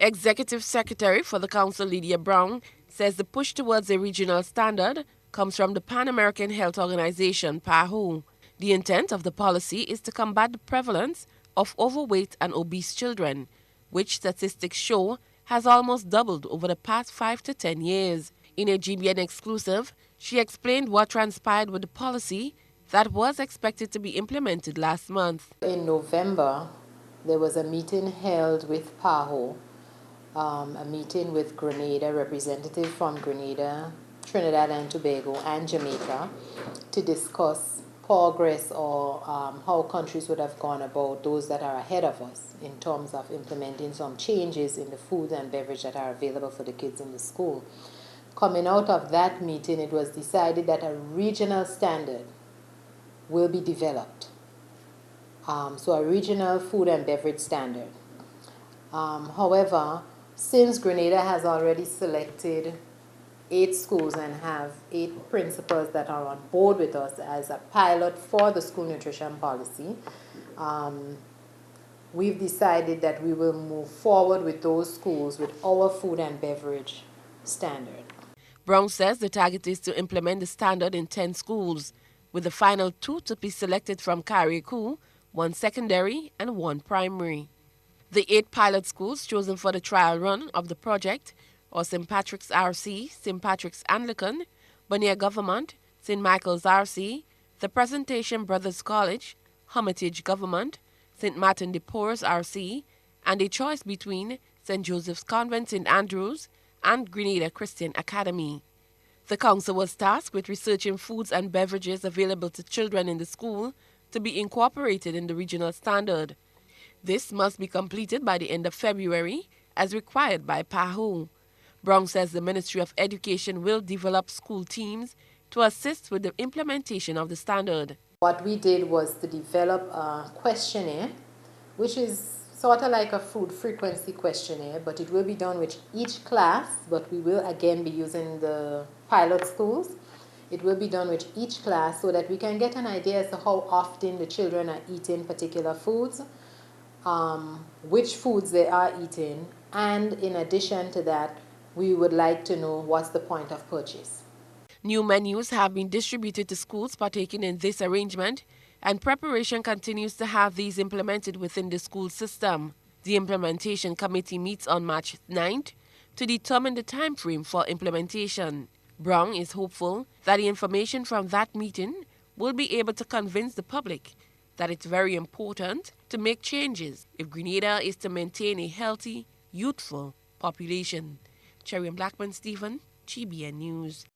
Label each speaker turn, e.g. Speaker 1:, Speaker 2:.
Speaker 1: Executive Secretary for the Council, Lydia Brown, says the push towards a regional standard comes from the Pan American Health Organization, PAHO. The intent of the policy is to combat the prevalence of overweight and obese children, which statistics show has almost doubled over the past 5 to 10 years. In a GBN exclusive, she explained what transpired with the policy that was expected to be implemented last month.
Speaker 2: In November, there was a meeting held with PAHO, a meeting with Grenada, representative from Grenada, Trinidad and Tobago, and Jamaica, to discuss progress or how countries would have gone about, those that are ahead of us, in terms of implementing some changes in the food and beverage that are available for the kids in the school. Coming out of that meeting, it was decided that a regional standard will be developed. So a regional food and beverage standard. However, since Grenada has already selected 8 schools and have 8 principals that are on board with us as a pilot for the school nutrition policy, we've decided that we will move forward with those schools with our food and beverage standard.
Speaker 1: Brown says the target is to implement the standard in 10 schools, with the final 2 to be selected from Carriacou, 1 secondary and 1 primary. The 8 pilot schools chosen for the trial run of the project are St. Patrick's RC, St. Patrick's Anglican, Bonnier Government, St. Michael's RC, the Presentation Brothers College, Hermitage Government, St. Martin de Porres RC, and a choice between St. Joseph's Convent St. Andrews and Grenada Christian Academy. The council was tasked with researching foods and beverages available to children in the school to be incorporated in the regional standard. This must be completed by the end of February, as required by PAHO. Brown says the Ministry of Education will develop school teams to assist with the implementation of the standard.
Speaker 2: What we did was to develop a questionnaire, which is sort of like a food frequency questionnaire, but it will be done with each class, but we will again be using the pilot schools. It will be done with each class so that we can get an idea as to how often the children are eating particular foods, which foods they are eating, and in addition to that, we would like to know what's the point of purchase.
Speaker 1: New menus have been distributed to schools partaking in this arrangement, and preparation continues to have these implemented within the school system. The implementation committee meets on March 9th to determine the time frame for implementation. Brown is hopeful that the information from that meeting will be able to convince the public that it's very important to make changes if Grenada is to maintain a healthy, youthful population. Cherry and Blackman Stephen, GBN News.